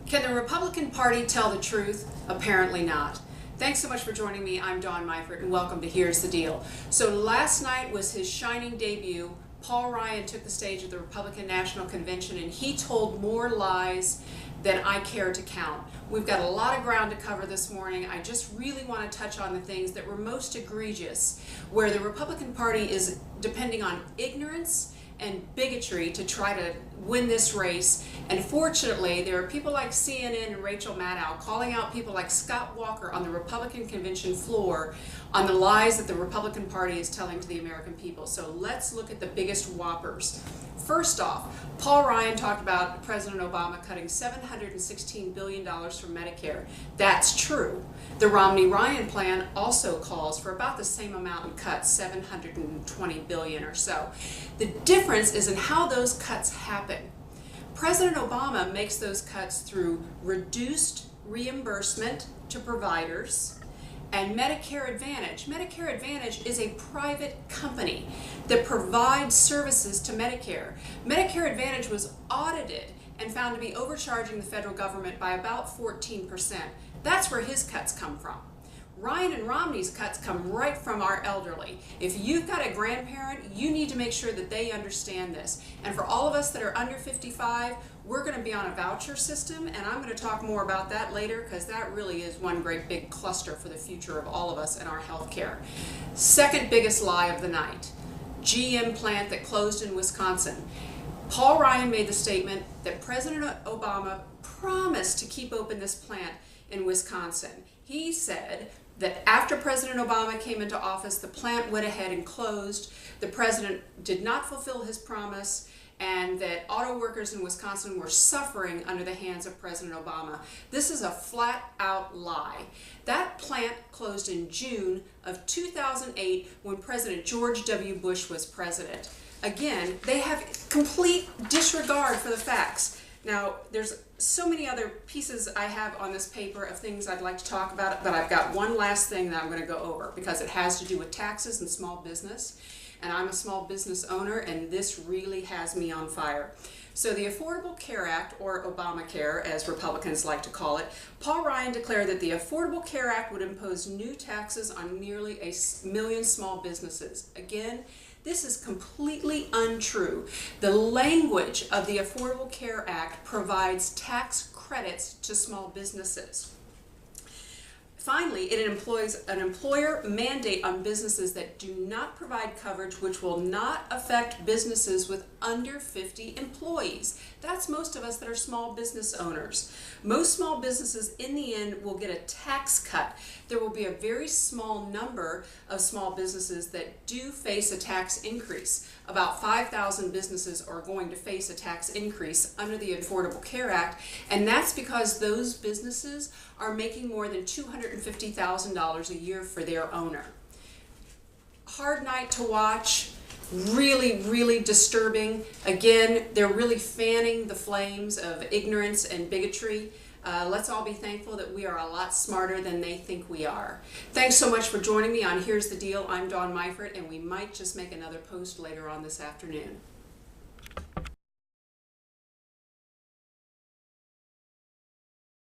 Can the Republican Party tell the truth? Apparently not. Thanks so much for joining me. I'm Dawn Meifert, and welcome to Here's the Deal. So last night was his shining debut. Paul Ryan took the stage at the Republican National Convention, and he told more lies than I care to count. We've got a lot of ground to cover this morning. I just really want to touch on the things that were most egregious, where the Republican Party is depending on ignorance and bigotry to try to win this race. And fortunately, there are people like CNN and Rachel Maddow calling out people like Scott Walker on the Republican convention floor on the lies that the Republican Party is telling to the American people. So let's look at the biggest whoppers. First off, Paul Ryan talked about President Obama cutting $716 billion from Medicare. That's true. The Romney-Ryan plan also calls for about the same amount in cuts, $720 billion or so. The difference is in how those cuts happen. President Obama makes those cuts through reduced reimbursement to providers and Medicare Advantage. Medicare Advantage is a private company that provides services to Medicare. Medicare Advantage was audited and found to be overcharging the federal government by about 14%. That's where his cuts come from. Ryan and Romney's cuts come right from our elderly. If you've got a grandparent, you need to make sure that they understand this. And for all of us that are under 55, we're going to be on a voucher system, and I'm going to talk more about that later because that really is one great big cluster for the future of all of us and our health care. Second biggest lie of the night, GM plant that closed in Wisconsin. Paul Ryan made the statement that President Obama promised to keep open this plant in Wisconsin. He said that after President Obama came into office, the plant went ahead and closed. The president did not fulfill his promise, and that auto workers in Wisconsin were suffering under the hands of President Obama. This is a flat-out lie. That plant closed in June of 2008 when President George W. Bush was president. Again, they have complete disregard for the facts. Now, there's so many other pieces I have on this paper of things I'd like to talk about, but I've got one last thing that I'm going to go over because it has to do with taxes and small business. And I'm a small business owner, and this really has me on fire. So the Affordable Care Act, or Obamacare, as Republicans like to call it, Paul Ryan declared that the Affordable Care Act would impose new taxes on nearly 1 million small businesses. Again, this is completely untrue. The language of the Affordable Care Act provides tax credits to small businesses. Finally, it employs an employer mandate on businesses that do not provide coverage, which will not affect businesses with under 50 employees. That's most of us that are small business owners. Most small businesses in the end will get a tax cut. There will be a very small number of small businesses that do face a tax increase. About 5,000 businesses are going to face a tax increase under the Affordable Care Act, and that's because those businesses are making more than $250,000 a year for their owner. Hard night to watch. Really, really disturbing. Again, they're really fanning the flames of ignorance and bigotry. Let's all be thankful that we are a lot smarter than they think we are. Thanks so much for joining me on Here's the Deal. I'm Dawn Meifert, and we might just make another post later on this afternoon.